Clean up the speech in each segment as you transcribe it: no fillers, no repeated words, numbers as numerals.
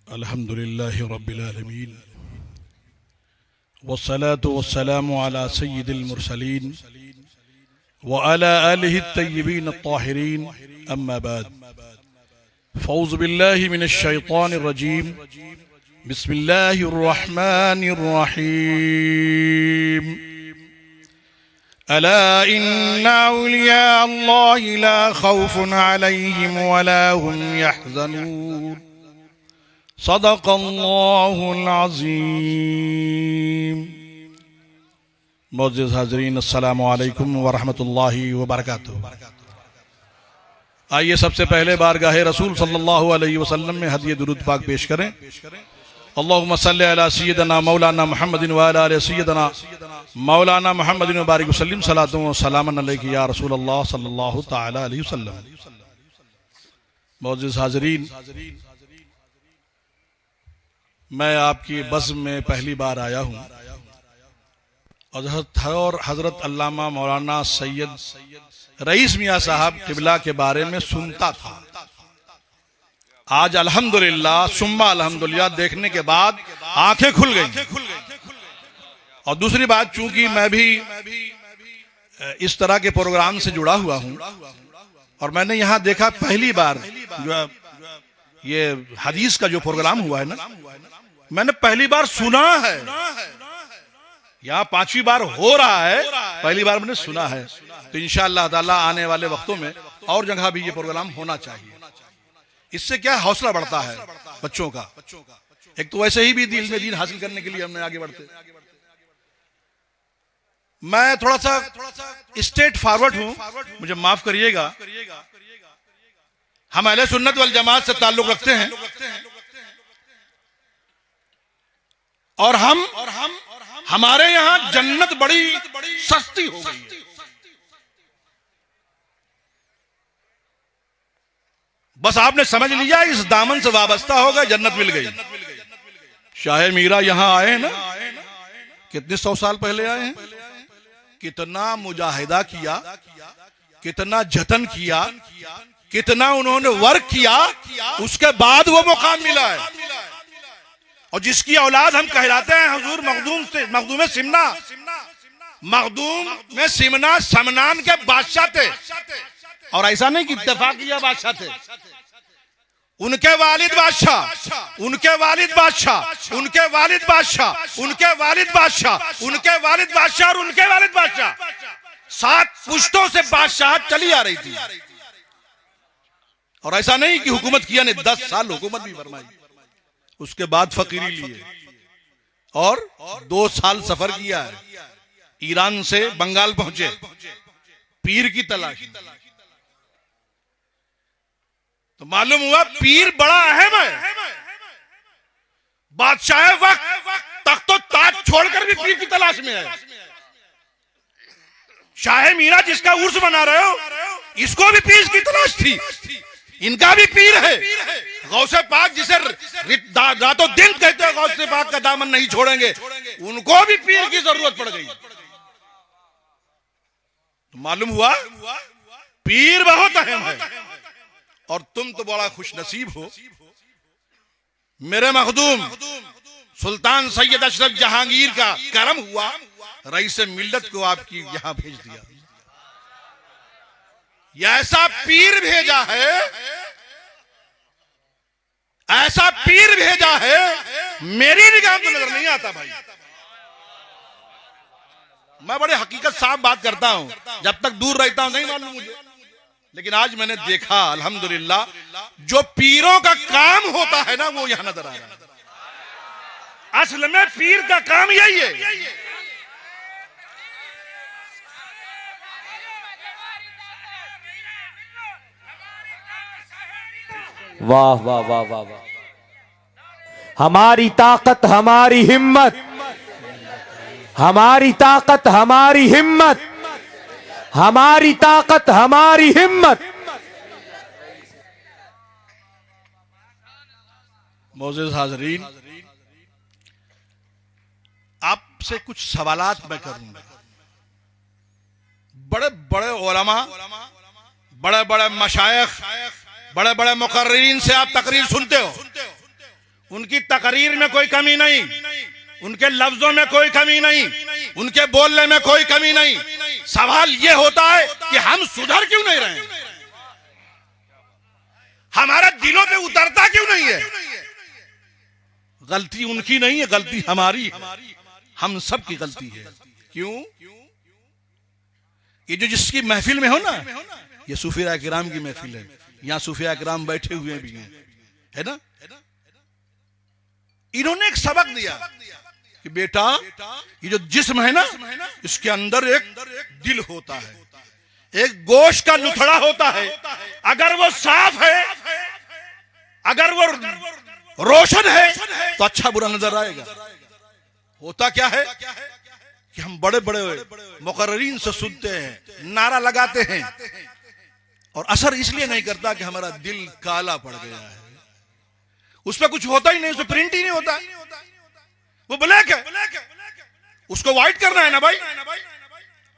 अल्हम्दुलिल्लाहि रब्बिल आलमीन वस्सलातु वस्सलामु अला सय्यिदिल मुरसलीन व अला आलिहि तय्यिबीन अत्ताहिरीन अम्मा बाद फ़ौज़ु बिल्लाहि मिनश शैतानिर रजीम बिस्मिल्लाहिर रहमानिर रहीम अला इन्ना औलिया अल्लाहि ला खौफुन अलैहिम वला हुम यहज़नून सदक़ल्लाहुल अज़ीम। मोअज़्ज़िज़ हाज़रीन, अस्सलामु अलैकुम व रहमतुल्लाहि व बरकातुहू। आइए सबसे पहले बारगाहे रसूल सल्लल्लाहु अलैहि वसल्लम में हदिये दुरूद पाक पेश करें। अल्लाहुम्मा सल्लि अला सय्यिदना मौलाना मुहम्मदिन व अला आलि सय्यिदना मौलाना मुहम्मदिन व बारिक वसल्लिम सलातु व सलामन अलैका या रसूलल्लाह सल्लल्लाहु तआला अलैहि वसल्लम। मोअज़्ज़िज़ हाज़रीन, मैं आपकी बज़्म में पहली बार आया हूँ और हजरत अल्लामा मौलाना सैयद रईस मियाँ साहब क़िबला के बारे में सुनता था। आज अल्हम्दुलिल्लाह सुम्मा अल्हम्दुलिल्लाह देखने के बाद आंखें खुल गई। और दूसरी बात, चूंकि मैं भी इस तरह के प्रोग्राम से जुड़ा हुआ हूँ और मैंने यहाँ देखा पहली बार जो ये हदीस का जो प्रोग्राम हुआ है ना, मैंने पहली बार सुना है। यहाँ पांचवी बार हो रहा है, पहली बार मैंने सुना है। तो इंशाअल्लाह ताला आने वाले वक्तों में और जगह भी ये प्रोग्राम होना चाहिए। इससे क्या हौसला बढ़ता है बच्चों का। एक तो वैसे ही भी दिल में दीन हासिल करने के लिए हमने आगे बढ़ते। मैं थोड़ा सा स्ट्रेट फॉरवर्ड हूं, मुझे माफ करिएगा। हम अहले सुन्नत वल जमात से ताल्लुक रखते हैं और हमारे यहां जन्नत बड़ी सस्ती हो गई है। बस आपने समझ लिया, इस दामन से वाबस्ता हो गए, जन्नत मिल गई। शाह मीरा यहां आए ना, कितने 100 साल पहले आए हैं। कितना मुजाहिदा किया, कितना जतन किया, कितना उन्होंने वर्क किया, उसके बाद वो मुकाम मिला है। और जिसकी औलाद हम कहलाते हैं हुजूर मखदूम सिमना समनान के बादशाह थे। और ऐसा नहीं कि इत्तेफाकिया बादशाह थे। उनके वालिद बादशाह, उनके वालिद बादशाह, उनके वालिद बादशाह, उनके वालिद बादशाह, उनके वालिद बादशाह और उनके वालिद बादशाह, 7 पुश्तों से बादशाह चली आ रही थी। और ऐसा नहीं कि हुकूमत किया ने 10 साल हुकूमत भी फरमाई, उसके बाद फकीरी लिए और 2 साल सफर किया है। ईरान से बंगाल पहुंचे पीर की तलाश। तो मालूम हुआ पीर बड़ा अहम है। बादशाह वक्त तख्तो ताज छोड़कर भी पीर की तलाश में है। शाह मीरा जिसका उर्स बना रहे हो, इसको भी पीर की तलाश थी। इनका भी पीर है। गौसे पाक जिसे रातों दिन कहते हैं गौसे पाक का दामन नहीं छोड़ेंगे, उनको भी पीर की जरूरत पड़ गई। तो मालूम हुआ पीर बहुत अहम है। और तुम तो बड़ा खुश नसीब हो, मेरे मखदूम सुल्तान सैयद अशरफ जहांगीर का करम हुआ, रईस मिल्लत को आपकी यहां भेज दिया। यह ऐसा पीर भेजा है, ऐसा पीर भेजा है, मेरी निगाह में नजर नहीं आता भाई। मैं बड़े हकीकत साफ बात करता हूं, जब तक दूर रहता हूं नहीं मालूम मुझे। लेकिन आज मैंने देखा अल्हम्दुलिल्लाह, जो पीरों का काम होता है ना, वो यहां नजर आ रहा है। असल में पीर का काम यही है। वाह वाह वाह वाह वाह। हमारी ताकत हमारी हिम्मत, हमारी ताकत हमारी हिम्मत, हमारी ताकत हमारी हिम्मत। मोअज़्ज़िज़ हाज़रीन, आपसे कुछ सवालात मैं करूंगा। बड़े बड़े उलमा, बड़े बड़े मशाइख, बड़े बड़े मुकर्रिरीन से आप तकरीर सुनते हो, उनकी तकरीर में कोई कमी नहीं, उनके लफ्जों में कोई कमी नहीं, उनके बोलने में कोई कमी नहीं। सवाल यह होता है कि हम सुधर क्यों नहीं रहे, हमारे दिलों पे उतरता क्यों नहीं है। गलती उनकी नहीं है, गलती हमारी है, हम सब की गलती है। क्यों? ये जो जिसकी महफिल में हो ना, ये सूफिया किराम की महफिल है, यहां सूफिया किराम बैठे हुए भी हैं, है ना। इन्होंने एक सबक दिया कि बेटा ये जो जिस्म है ना, इसके अंदर एक दिल होता है, एक गोश्त का लुथड़ा होता है। अगर वो साफ है, अगर वो रोशन है तो अच्छा बुरा नजर आएगा। होता क्या है कि हम बड़े बड़े मुकर्रीन से सुनते हैं, नारा लगाते हैं, और असर इसलिए नहीं करता कि हमारा दिल काला पड़ गया है। उसमें कुछ होता ही नहीं, उसमें प्रिंट ही नहीं होता, वो ब्लैक है। उसको व्हाइट करना है ना भाई,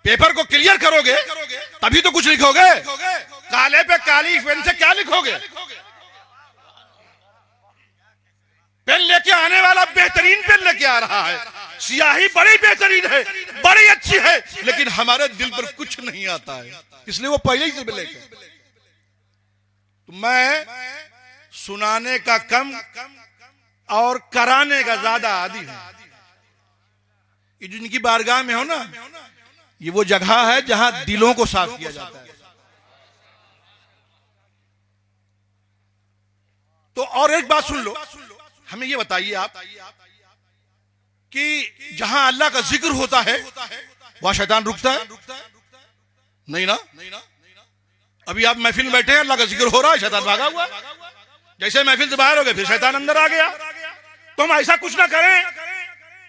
पेपर को क्लियर करोगे तभी तो कुछ लिखोगे। काले पे काली पेन से क्या लिखोगे? पेन लेके आने वाला बेहतरीन पेन लेके आ रहा है, स्याही बड़ी बेहतरीन है, बड़ी अच्छी है, लेकिन हमारे दिल पर कुछ नहीं आता है, इसलिए वो पहले ही से ब्लैक है। तो मैं सुनाने का कम और कराने का ज्यादा आदी हूं। ये जिनकी बारगाह में हो ना, ये वो जगह है जहां दिलों को साफ किया जाता है। तो और एक बात सुन लो, हमें ये बताइए आप कि जहां अल्लाह का जिक्र होता है वहां शैतान रुकता है? नहीं ना। अभी आप महफिल में बैठे हैं, अल्लाह का जिक्र हो रहा है, शैतान भागा हुआ। जैसे महफिल से बाहर हो गए फिर शैतान अंदर आ गया। तो हम ऐसा कुछ ना करें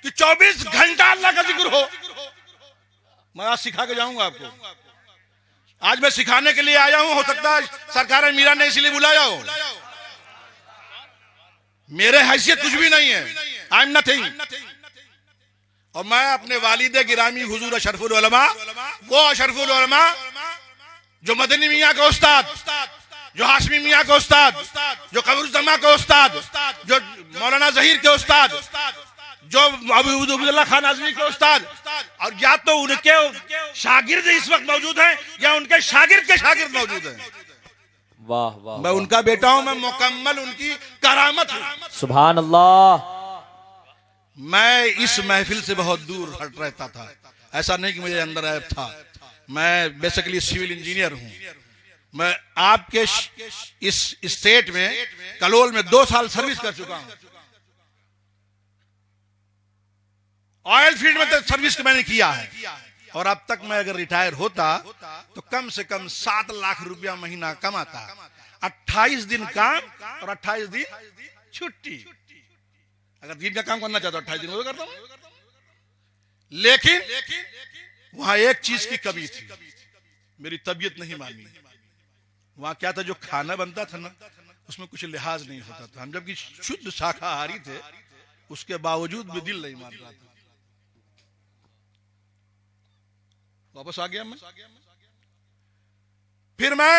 कि 24 घंटा अल्लाह का जिक्र हो। मैं आज सिखा के जाऊंगा आपको। आज मैं सिखाने के लिए आया हूं, हो सकता है सरकार मीरा ने इसलिए बुलाया हो। मेरे हैसियत कुछ भी नहीं है, आई एम नथिंग। और मैं अपने वालिद गिरामी हुजूर अशरफुल उलमा, वो अशरफुल उलमा जो मदनी मियाँ का उस्ताद, जो हाशमी मियाँ का उस्ताद, जो कबरुज़्ज़मा का उस्ताद, जो मौलाना जहीर के उस्ताद, जो अब्दुल्लाह खान आज़मी के उस्ताद, और या तो उनके शागिर्द इस वक्त मौजूद हैं या उनके शागिर्द के शागिर्द मौजूद हैं। वाह वाह, मैं उनका बेटा हूं, मैं मुकम्मल उनकी करामत हूं। सुभान अल्लाह। मैं इस महफिल से बहुत दूर हट रहता था, ऐसा नहीं कि मुझे अंदर ऐप था। मैं बेसिकली सिविल इंजीनियर हूं। मैं आपके इस स्टेट में कलोल में 2 साल सर्विस कर चुका हूं। ऑयल फील्ड में तो सर्विस मैंने किया है, और अब तक मैं अगर रिटायर होता तो कम से कम 7 लाख रुपया महीना कमाता। 28 दिन काम और 28 दिन छुट्टी। अगर दिन का काम करना चाहता 28 दिन वो करता हूं। लेकिन वहां एक चीज की कमी थी, मेरी तबीयत नहीं मानी। वहां क्या था, जो खाना बनता था ना उसमें कुछ लिहाज नहीं होता था। हम जबकि शुद्ध शाकाहारी थे, उसके बावजूद भी दिल नहीं मान रहा था। वापस आ गया मैं। फिर मैं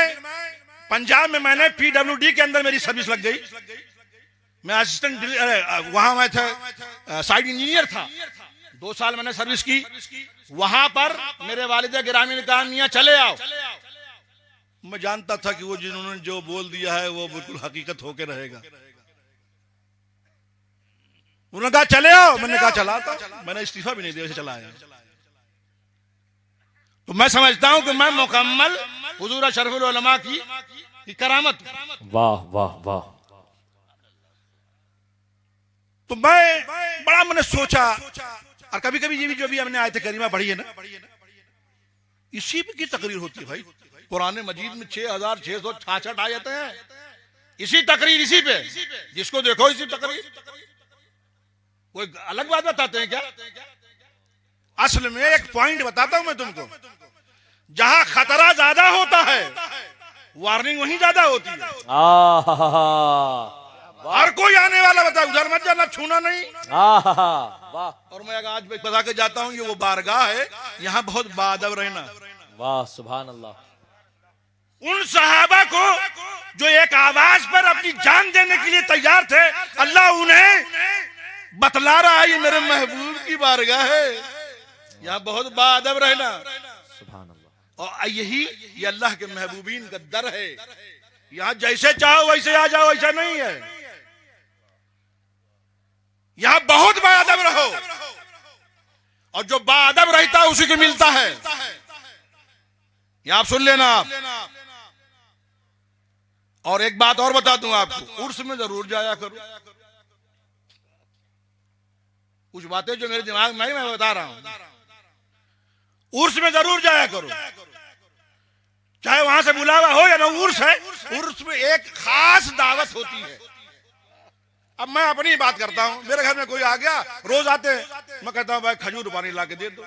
पंजाब में, मैंने PWD के अंदर मेरी सर्विस लग गई। मैं असिस्टेंट, वहां मैं था साइट इंजीनियर था। 2 साल मैंने सर्विस की। वहां पर मेरे वालिद गिरामी ने कहा मियां चले आओ। मैं जानता था कि वो जिन्होंने जो बोल दिया है वो बिल्कुल हकीकत होके रहेगा। उन्होंने कहा चले आओ, मैंने कहा चला था। मैंने इस्तीफा भी नहीं दिया, चला आया। तो मैं समझता हूं कि मैं मुकम्मल हुजूर अशरफुल उलमा की करामत। वाह वाह वाह। तो मैं बड़ा मैंने सोचा, और कभी कभी ये भी जो भी हमने आयत करीमा पढ़ी है ना, इसी की तकरीर होती है भाई। कुरान मजीद में 6666 आयतें हैं, इसी तकरीर, इसी पे जिसको देखो इसी तकरीर। कोई अलग बात बताते हैं क्या? असल में एक पॉइंट बताता हूं मैं तुमको, जहां खतरा ज्यादा होता है वार्निंग वहीं ज्यादा होती है। हर कोई आने वाला बता उधर मत जाना, छूना नहीं। वाह। और मैं आज बता के जाता हूं, ये वो बारगाह है, यहाँ बहुत बाअदब रहना। वाह सुभान अल्लाह। उन सहाबा को जो एक आवाज पर अपनी जान देने के लिए तैयार थे, अल्लाह उन्हें बतला रहा है ये मेरे महबूब की बारगाह है, यहाँ बहुत बाअदब रहना। सुभान अल्लाह। और यही ये अल्लाह के महबूबीन का दर है, यहाँ जैसे चाहो वैसे आ जाओ, ऐसा नहीं है। यहाँ बहुत बाअदब रहो, और जो बाअदब रहता है उसी को मिलता है। यहां आप सुन लेना आप। और एक बात और बता दूं आपको, उर्स में जरूर जाया करो। कुछ बातें जो मेरे दिमाग में मैं बता रहा हूं, उर्स में जरूर जाया करो, चाहे वहां से बुलावा हो या ना। उर्स है, उर्स में एक खास दावत होती है। अब मैं अपनी बात करता हूं, मेरे घर में कोई आ गया, रोज आते हैं, मैं कहता हूं भाई खजूर पानी ला के दे दो।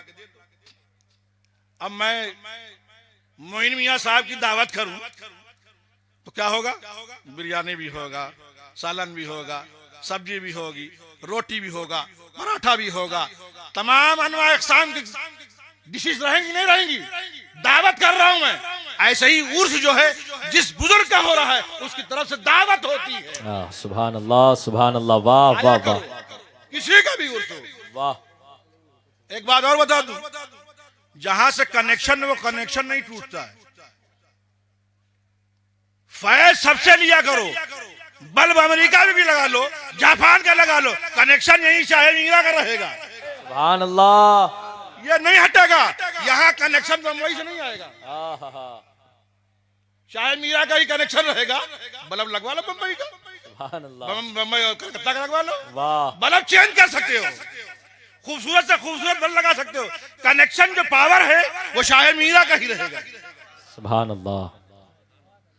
अब मैं मोइन मियां साहब की दावत करूं तो क्या होगा? बिरयानी भी होगा, सालन भी होगा, सब्जी भी होगी, रोटी भी होगा, पराठा भी होगा, तमाम अनवा इकसाम की डिशेस रहेंगी नहीं रहेंगी? दावत कर रहा हूं मैं। ऐसे ही उर्स जो है जिस बुजुर्ग का हो रहा है उसकी तरफ से दावत होती है। सुभान अल्लाह, सुभान अल्लाह। वाह वाह वाह। किसी का भी उर्स हो। वाह। एक बात और बता दूं, जहां से कनेक्शन वो कनेक्शन नहीं टूटता है। फैज सबसे लिया करो, बल्ब अमेरिका में भी लगा लो, जापान का लगा लो, कनेक्शन यही चाहे मीरा का रहेगा। सुभान अल्लाह। ये नहीं हटेगा, यहाँ कनेक्शन बम्बई से नहीं आएगा। चाहे मीरा का ही कनेक्शन रहेगा, बल्ब लगवा लो बम्बई का, सुभान अल्लाह। बम्बई और कलकत्ता का लगवा लो। वाह। बल्ब चेंज कर सकते हो, खूबसूरत से खूबसूरत बल्ब लगा सकते हो। कनेक्शन जो पावर है वो शायद मीरा का ही रहेगा। सुभान अल्लाह,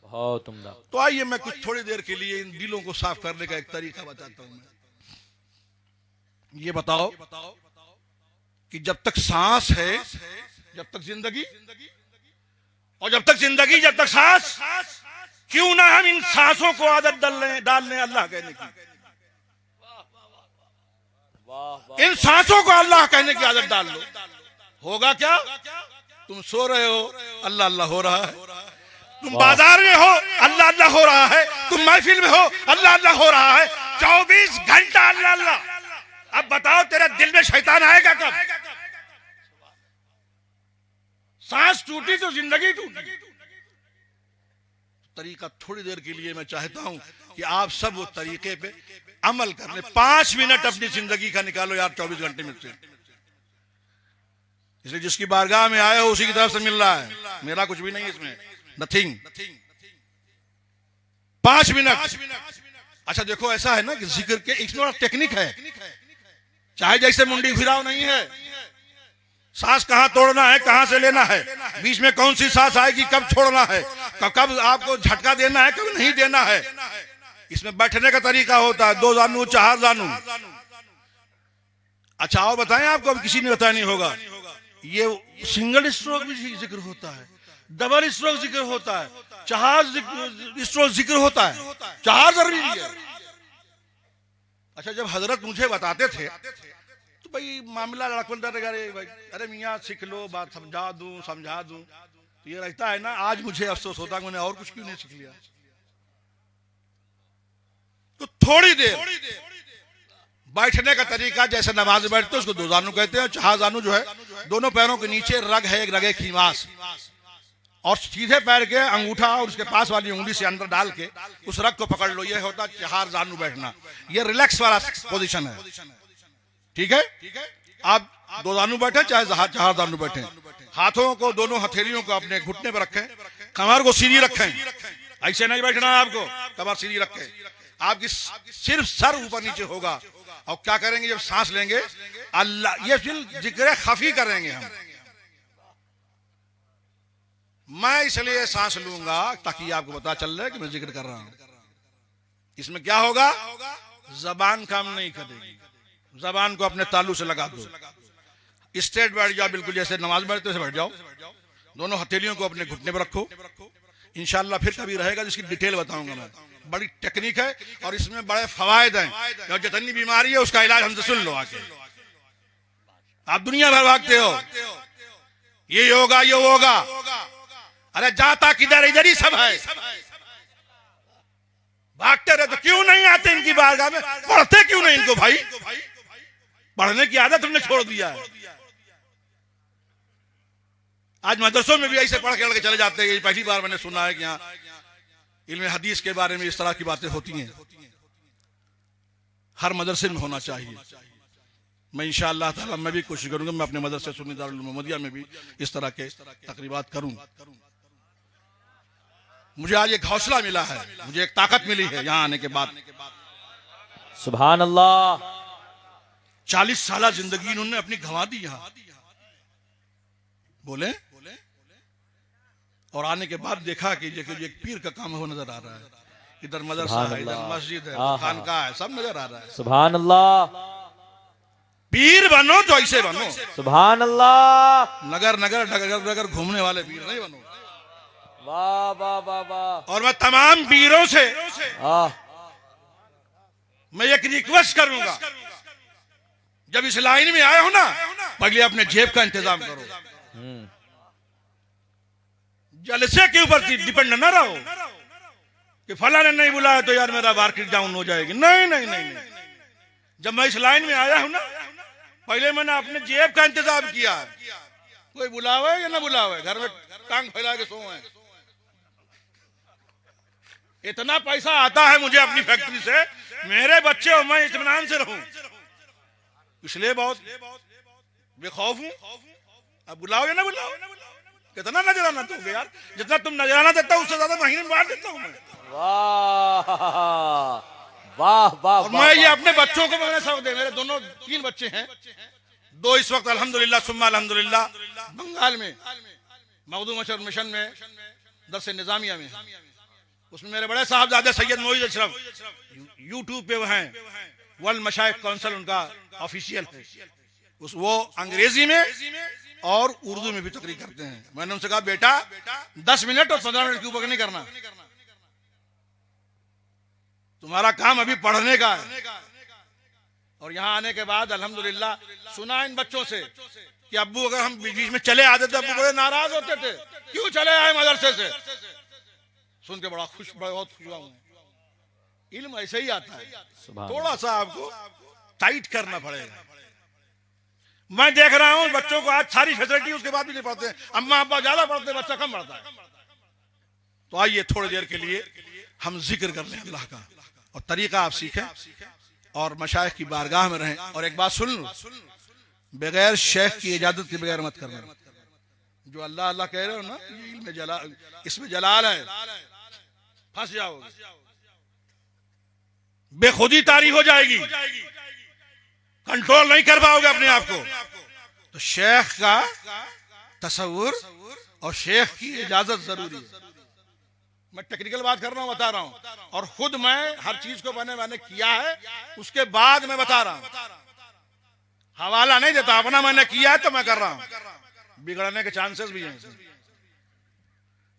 बहुत उम्दा। तो आइए मैं कुछ थोड़ी देर के लिए इन दिलों को साफ करने का एक तरीका बताता हूं। मैं ये बताओ कि जब तक सांस है, जब तक जिंदगी, और जब तक जिंदगी जब तक सांस, क्यों ना हम इन सांसों को आदत डालने अल्लाह कहने की। इन सांसों को अल्लाह कहने की आदत डाल लो। होगा क्या? तुम सो रहे हो, अल्लाह अल्लाह हो रहा है। तुम बाजार में हो, अल्लाह अल्लाह हो रहा है। तुम महफिल में हो, अल्लाह अल्लाह हो रहा है। 24 घंटा अल्लाह अल्लाह। अब बताओ तेरे दिल में शैतान आएगा कब? सांस टूटी तो जिंदगी टूटी। तरीका थोड़ी देर के लिए मैं चाहता हूं कि आप सब वो तरीके पे अमल कर ले। 5 मिनट अपनी जिंदगी का निकालो यार 24 घंटे में से। इसलिए जिसकी बारगाह में आए हो उसी की तरफ से मिल रहा है, मेरा कुछ भी नहीं है इसमें, नथिंग। 5 मिनट। अच्छा देखो, ऐसा है ना कि जिक्र के इसमें टेक्निक है, चाहे जैसे मुंडी फिराव नहीं है। सांस कहां तोड़ना है, कहां से लेना है, बीच में कौन सी सांस आएगी, कब छोड़ना है, कब आपको झटका देना है, कब नहीं देना है। इसमें बैठने का तरीका होता है, 2 जानू 4 जानू। अच्छा और बताएं, आपको अब किसी ने बताया नहीं होगा, ये सिंगल स्ट्रोक भी जिक्र होता है, डबल स्ट्रोक जिक्र होता है, 4 स्ट्रोक जिक्र होता है, 4 जरूरी है। अच्छा जब हजरत मुझे बताते थे तो भाई मामला लड़कपन भाई, अरे मियाँ सीख लो, बात समझा दूं तो ये रहता है ना। आज मुझे अफसोस होता है मैंने और कुछ क्यों नहीं सीख लिया। तो थोड़ी देर बैठने का तरीका, जैसे नमाज में बैठते उसको 2 जानू कहते हैं। 4 जानू जो है दोनों पैरों के नीचे रग है, एक रगे खीमास, और सीधे पैर के अंगूठा और उसके पास वाली उंगली से अंदर डाल के उस रग को पकड़ लो। ये होता 4 जानू बैठना, ये रिलैक्स वाला पोजीशन है। ठीक है, आप 2 जानू बैठे चाहे 4 जानू बैठे, हाथों को, दोनों हथेलियों को अपने घुटने पर रखें, कमर को सीधी रखें। ऐसे नहीं बैठना है आपको, कमर सीधी रखें, आपकी सिर्फ सर ऊपर नीचे होगा। और क्या करेंगे जब सांस लेंगे, अल्लाह, ये फिर जिक्र खफी करेंगे हम। मैं इसलिए सांस लूंगा ताकि आपको पता चल रहा है कि मैं जिक्र कर रहा हूं। इसमें क्या होगा, जबान काम नहीं करेगी, जबान को अपने तालू से लगा दो, स्ट्रेट बैठ जाओ, बिल्कुल जैसे नमाज बैठते वैसे बैठ जाओ। दोनों हथेलियों को अपने घुटने पर रखो। इंशाल्लाह फिर कभी रहेगा जिसकी डिटेल बताऊंगा मैं। बड़ी टेक्निक है और इसमें बड़े फवायद हैं। और जितनी बीमारी है उसका इलाज हमसे सुन लो आके। आप दुनिया भर भागते हो, ये होगा ये होगा, अरे जाता किधर, इधर ही सब है, भागते रहे तो क्यों नहीं आते इनकी बारगाह में, पढ़ते क्यों नहीं इनको भाई, पढ़ने की आदत हमने छोड़ दिया है। आज मदरसों में भी ऐसे पढ़ के चले जाते हैं। पहली बार मैंने सुना है कि यहाँ इल्म हदीस के बारे में इस तरह की बातें होती हैं। हर मदरसे में होना चाहिए। मैं इंशाअल्लाह ताला मैं भी कोशिश करूंगा, मैं अपने मदरसे सुन्नी दारुल मोहम्मदिया में भी इस तरह के तकरीबात करूं। मुझे आज एक हौसला मिला है, मुझे एक ताकत मिली है यहाँ आने के बाद। सुभान अल्लाह। 40 साल जिंदगी इन्होंने अपनी गंवा दी यहाँ, बोले, और आने के बाद देखा कि एक पीर का काम हो नजर आ रहा है। इधर मदरसा है, इधर मस्जिद है, खानकाह है, सब नजर आ रहा है। सुभान अल्लाह। पीर बनो तो ऐसे बनो, सुभान अल्लाह। नगर नगर नगर नगर घूमने वाले पीर नहीं बनो। वाह वाह वाह वाह। और मैं तमाम पीरों से मैं एक रिक्वेस्ट करूंगा, जब इस लाइन में आए हो ना, पहले अपने जेब का इंतजाम करो। जलसे के ऊपर डिपेंड न रहो कि फला ने नहीं बुलाया तो यार मेरा मार्केट डाउन हो जाएगी। नहीं नहीं नहीं, नहीं। जब मैं इस लाइन में आया हूं ना, पहले मैंने अपने जेब का इंतजाम किया। कोई बुलावे या ना बुलावे, घर में टांग फैला के सोए। इतना पैसा आता है मुझे अपनी फैक्ट्री से, मेरे बच्चे और मैं इत्मीनान से रहूं, इसलिए बहुत बेखौफ हूं। अब बुलाओ या ना बुलाओ, कितना नजराना दोगे यार, जितना तुम नजराना देता हो उससे ज्यादा महीने में बांट देता हूं मैं। वाह वाह वाह। और मैं ये अपने बच्चों को मैंने सबक दे, मेरे दोनों 3 बच्चे हैं, 2 इस वक्त अल्हम्दुलिल्लाह सुम्मा अल्हम्दुलिल्लाह बंगाल में मखदूम मशर मिशन में दरस निजामिया में। उसमें मेरे बड़े साहबजादे सैयद मोइज अशरफ यूट्यूब पे वो हैं, वर्ल्ड मशाइख काउंसिल उनका ऑफिशियल है, वो अंग्रेजी में और उर्दू में भी तकरीर करते हैं। मैंने उनसे कहा बेटा 10 मिनट और 15 मिनट के ऊपर नहीं करना, तुम्हारा काम अभी पढ़ने का है। और यहाँ आने के बाद अल्हम्दुलिल्लाह सुना इन बच्चों से कि अब्बू अगर हम बीच में चले आते थे, अब्बू बड़े नाराज होते थे, क्यों चले आए मदरसे से। सुन के बहुत खुश हुआ हूं। इल्म ऐसे ही आता है, थोड़ा सा आपको टाइट करना पड़ेगा। मैं देख रहा हूं बच्चों को आज सारी फैसिलिटी, उसके बाद भी नहीं पढ़ते। अम्मा अब्बा ज्यादा पढ़ते, बच्चा कम पढ़ता है। तो आइए थोड़ी देर के लिए हम जिक्र कर लें अल्लाह का, और तरीका आप सीखें और मशाइख की बारगाह में रहें। और एक बात सुन लो, बगैर शेख की इजाजत के बगैर मत करना। जो अल्लाह अल्लाह कह रहे हो ना, इसमें जलाल है, फंस जाओगे, बेखुदी तारी हो जाएगी, कंट्रोल नहीं कर पाओगे अपने आप को। तो शेख का तसव्वुर और शेख की इजाजत जरूरी है। मैं टेक्निकल बात कर रहा हूं, बता रहा हूं, और खुद मैं हर चीज को मैंने किया है, उसके बाद मैं बता रहा हूं, हवाला नहीं देता, अपना मैंने किया है तो मैं कर रहा हूं। बिगड़ने के चांसेस भी हैं।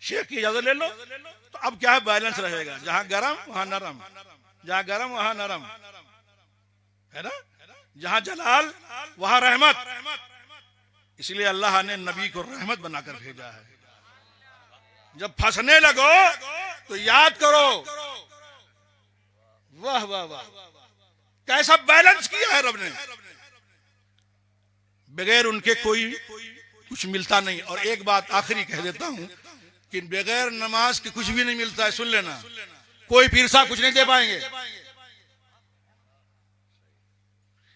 शेख की इजाजत ले लो तो अब क्या है, बैलेंस रहेगा, जहां गरम वहां नरम, जहां गरम वहां नरम, है ना, जहां जलाल वहां रहमत। इसलिए अल्लाह ने नबी को रहमत बनाकर भेजा है। जब फंसने लगो तो याद करो, वाह वाह वाह, कैसा बैलेंस किया है रब ने। बगैर उनके कोई कुछ मिलता नहीं। और एक बात आखिरी कह देता हूं कि बगैर नमाज के कुछ भी नहीं मिलता है, सुन लेना, कोई पीर साहब कुछ नहीं दे पाएंगे।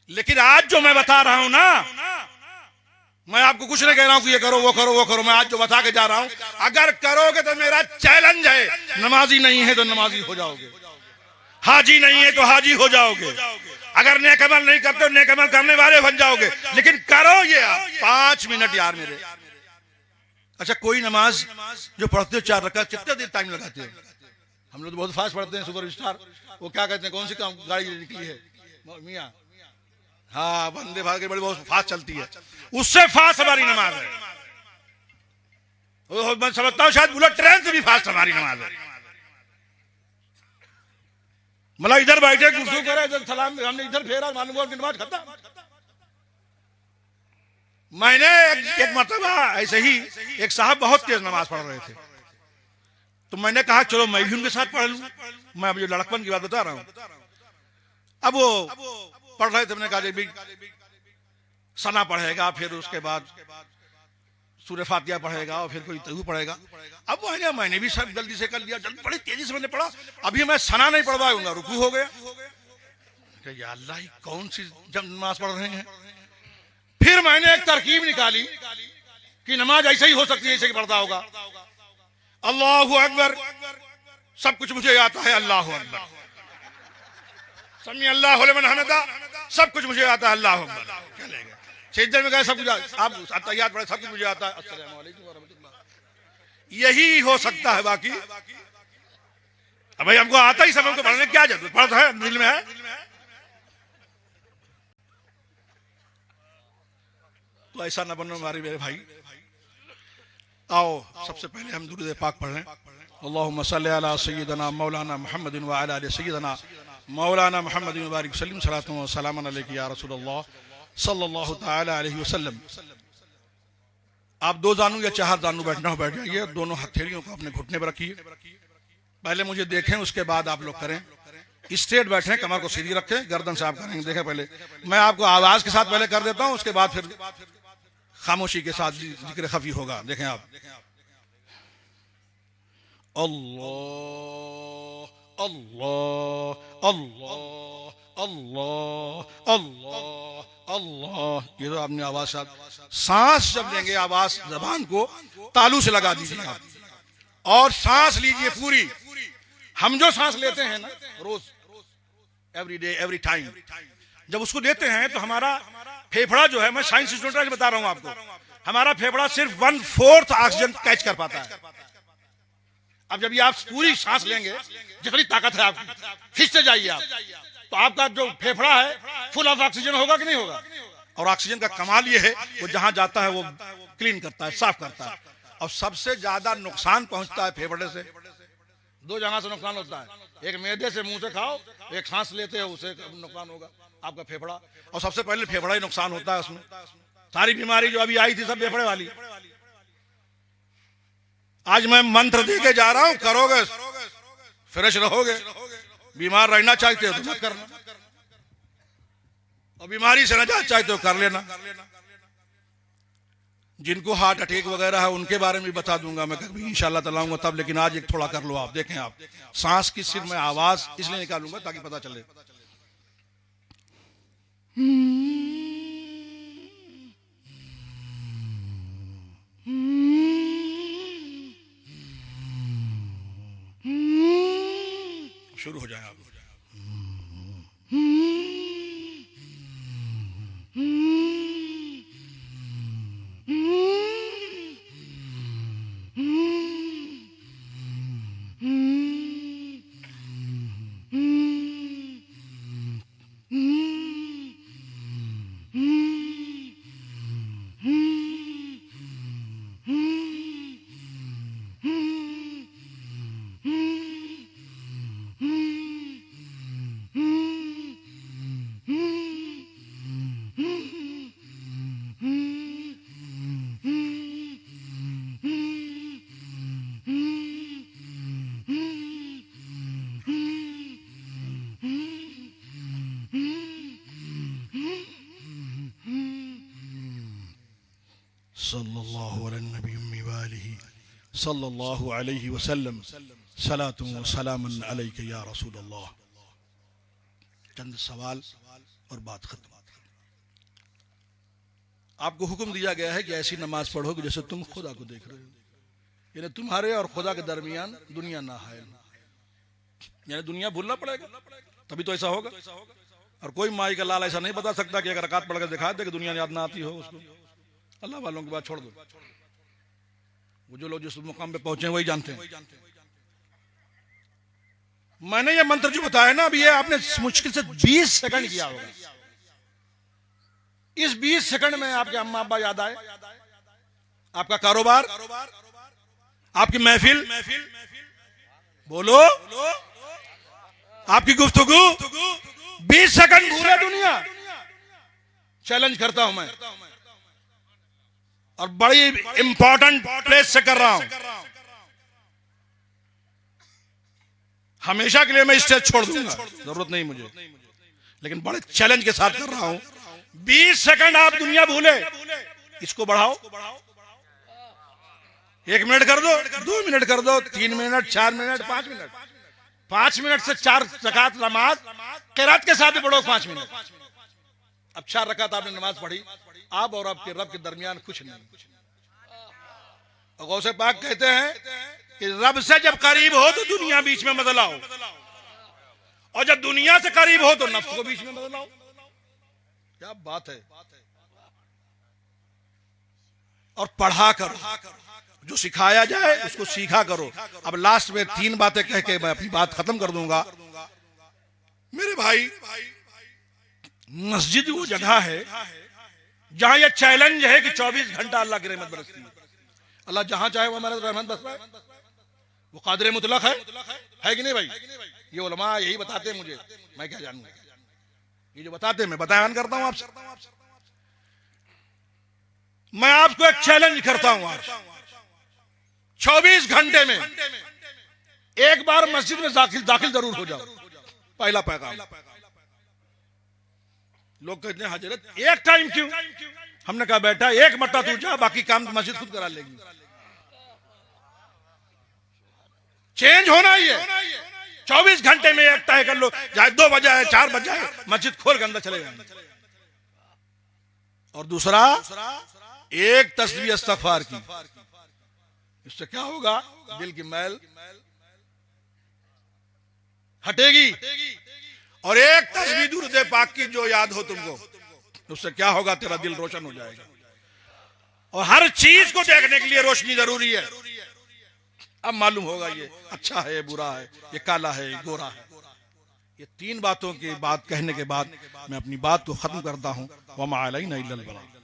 लेकिन आज जो मैं बता रहा हूं ना, मैं आपको कुछ नहीं कह रहा हूं कि ये करो वो करो वो करो, मैं आज जो बता के जा रहा हूं, अगर करोगे तो मेरा चैलेंज है, नमाजी नहीं है तो नमाजी हो जाओगे, हाजी नहीं है तो हाजी हो जाओगे, अगर नेक अमल नहीं करते नेक अमल करने वाले बन जाओगे। लेकिन करो ये 5 मिनट यार मेरे। अच्छा, कोई नमाज जो पढ़ते हो 4 रकात, कितने देर टाइम लगाते हो? हम लोग तो बहुत फास्ट पढ़ते हैं, सुपर स्टार, वो क्या कहते हैं, कौन सी गाड़ी निकली है मियाँ, हाँ वंदे भारत की बड़ी बहुत फास्ट चलती है, उससे फास्ट हमारी नमाज है। मैं समझता हूँ शायद बुलेट ट्रेन से भी फास्ट हमारी नमाज है। मतलब इधर बैठे गुफ्तगू करे, इधर सलाम, हमने इधर फेरा, मालूम हुआ नमाज खत्म। मैंने एक मरतबा ऐसे ही एक साहब बहुत तेज नमाज पढ़ रहे थे, तो मैंने कहा चलो मैं भी उनके साथ पढ़ लूं। मैं अब जो लड़कपन की बात बता रहा हूं। अब वो पढ़ रहे थे, मैंने कहा भी सना पढ़ेगा, फिर उसके बाद सूरह फातिहा पढ़ेगा और फिर कोई तहु पढ़ेगा। अब वो है, मैंने भी सब जल्दी से कर लिया, जल्दी बड़ी तेजी से मैंने पढ़ा। अभी मैं सना नहीं पढ़ पाऊंगा, रुकू हो गया। या अल्लाह, कौन सी जब नमाज पढ़ रहे हैं। फिर मैंने एक तरकीब निकाली कि नमाज ऐसे ही हो सकती है, ऐसे ही पढ़ता होगा। अल्लाहु अकबर, सब कुछ मुझे आता है। अल्लाहु अकबर, समी अल्लाहु लिमन हमिदा, सब कुछ मुझे आता है। अल्लाहु अकबर, चलेगा। सिजदे में गए, सब कुछ आप अत्तहियात पढ़े, सब कुछ मुझे आता है। अस्सलामु अलैकुम व रहमतुल्लाह। यही हो सकता है, बाकी अब भाई हमको आता ही, सब हमको पढ़ने क्या जरूरत, पढ़ता है, दिल में है। तो ऐसा न बनो हमारे मेरे भाई। आओ सबसे पहले हम दुरूद पाक पढ़ लें। अल्लाहुम्मा सल्ली अला सय्यिदना मौलाना मुहम्मदिन व अला आलि सय्यिदना मौलाना मुहम्मदिन व बारिक वसल्लम सलातु व सलामन अलैका या रसूलल्लाह सल्लल्लाहु तआला अलैहि वसल्लम। आप 2 जानू या 4 जानू बैठना हो बैठ जाइए, दोनों हथेलियों को अपने घुटने पर रखिए। पहले मुझे देखें, उसके बाद आप लोग करें। स्ट्रेट बैठे, कमर को सीधी रखें, गर्दन से आप करेंगे। देखें, पहले मैं आपको आवाज के साथ पहले कर देता हूं, उसके बाद फिर खामोशी के साथ जिक्र खफी होगा। देखें आप। अल्लाह अल्लाह अल्लाह अल्लाह अल्लाह अल्लाह। ये तो आपने आवाज साथ। सांस जब लेंगे, आवाज जबान को तालू से लगा दीजिए आप, और सांस लीजिए पूरी। हम जो सांस लेते हैं ना रोज, एवरी डे एवरी टाइम, जब उसको लेते हैं तो हमारा फेफड़ा जो है, मैं साइंस स्टूडेंट बता रहा हूं आपको, हमारा फेफड़ा सिर्फ 1/4 ऑक्सीजन कैच कर पाता है। अब जब ये आप पूरी सांस लेंगे, जितनी ताकत है आपकी, खींचते जाइए आप, तो आपका जो फेफड़ा है फुल ऑफ ऑक्सीजन होगा कि नहीं होगा। और ऑक्सीजन का कमाल ये है, वो जहां जाता है वो क्लीन करता है, साफ करता है। और सबसे ज्यादा नुकसान पहुंचता है फेफड़े से। 2 जगह से नुकसान होता है, एक मैदे से मुंह से खाओ, एक सांस लेते हो उसे नुकसान होगा आपका फेफड़ा। और सबसे पहले फेफड़ा ही नुकसान होता है उसमें। सारी बीमारी जो अभी आई थी सब फेफड़े वाली। आज मैं मंत्र दे के जा रहा हूं, करोगे फ्रेश रहोगे। बीमार रहना चाहते हो तो मत करना, और बीमारी से नजात चाहते हो कर लेना। जिनको हार्ट अटैक वगैरह है उनके बारे में बता दूंगा मैं कभी इंशाल्लाह तलाऊंगा तब। लेकिन आज एक थोड़ा कर लो आप। देखें आप, सांस की सिर्फ मैं आवाज इसलिए निकालूंगा ताकि पता चले। शुरू हो जाए आप। सल्लल्लाहु अलैहि वसल्लम सलातु व सलामन अलैका या रसूल अल्लाह। चंद सवाल और बात खत्म। आपको हुक्म दिया गया है कि ऐसी नमाज पढ़ो कि जैसे तुम खुदा को देख रहे हो, यानी तुम्हारे और खुदा के दरमियान दुनिया ना है, यानी दुनिया भूलना पड़ेगा तभी तो ऐसा होगा। और कोई माई का लाल ऐसा नहीं बता सकता कि अगर रकात पढ़कर दिखा दे कि दुनिया याद ना आती हो उसको। अल्लाह वालों की बात छोड़ दो, वो जो लोग जिस मुकाम पे पहुंचे वही जानते हैं। मैंने ये मंत्र जो बताया ना, अभी ये आपने मुश्किल से 20 सेकंड किया होगा। इस 20 सेकंड में आपके अम्मा अब्बा याद आए, आपका कारोबार, आपकी महफिल, बोलो, आपकी गुफ्तगू, 20 सेकंड पूरे दुनिया चैलेंज करता हूं मैं, और बड़ी इंपॉर्टेंट प्लेस से कर रहा हूं। हमेशा के लिए मैं स्टेज छोड़ दूंगा, जरूरत नहीं मुझे, लेकिन बड़े चैलेंज के साथ कर रहा हूं। 20 सेकंड आप दुनिया भूले, इसको बढ़ाओ, 1 मिनट कर दो, 2 मिनट कर दो, 3 मिनट, 4 मिनट, 5 मिनट, 5 मिनट से 4 रकात नमाज क़िरात के साथ भी पढ़ो 5 मिनट। अब 4 रकात आपने नमाज पढ़ी, आप और आपके रब के दरमियान कुछ नहीं। और गौसे पाक कहते हैं कि रब से जब करीब हो तो दुनिया बीच में मत लाओ, और जब दुनिया से करीब हो तो नफ्स को बीच में मत लाओ। क्या बात है। और पढ़ा करो, जो सिखाया जाए उसको सीखा करो। अब लास्ट में 3 बातें कह के मैं अपनी बात खत्म कर दूंगा। मेरे भाई, मस्जिद वो जगह है जहां ये चैलेंज है कि 24 घंटा अल्लाह की रहमत बरसती है। अल्लाह जहां चाहे वो हमारे रहमत बरस रहा है। वो कादिर मुतलक है कि नहीं भाई? ये उलमा यही बताते हैं मुझे, मैं क्या जानूं, ये जो बताते हैं मैं बयान करता हूं आपसे। मैं आपको एक चैलेंज करता हूं आज, 24 घंटे में एक बार मस्जिद में दाखिल जरूर हो जाओ। पहला पैगाम। लोग कहते हैं हजरत एक टाइम क्यों? हमने कहा बेटा एक मरता तू जा, बाकी काम तो मस्जिद खुद करा लेगी। चेंज होना ही है। 24 घंटे में एक तय कर लो, चाहे 2 बजे है, 4 बजे है, मस्जिद खोल के अंदर चले जाएंगे। और दूसरा, एक तस्बीह इस्तग़फ़ार की। इससे क्या होगा? दिल की मैल हटेगी। और एक तस्बीह दुरूद पाक की जो याद हो तुमको, उससे क्या होगा? तेरा दिल रोशन हो जाएगा। और हर चीज को देखने के लिए रोशनी जरूरी है। अब मालूम होगा ये अच्छा है, बुरा है, ये काला है, ये गोरा है। ये 3 बातों की बात कहने के बाद मैं अपनी बात को खत्म करता हूं। वमा अलैना इल्लल बलाग।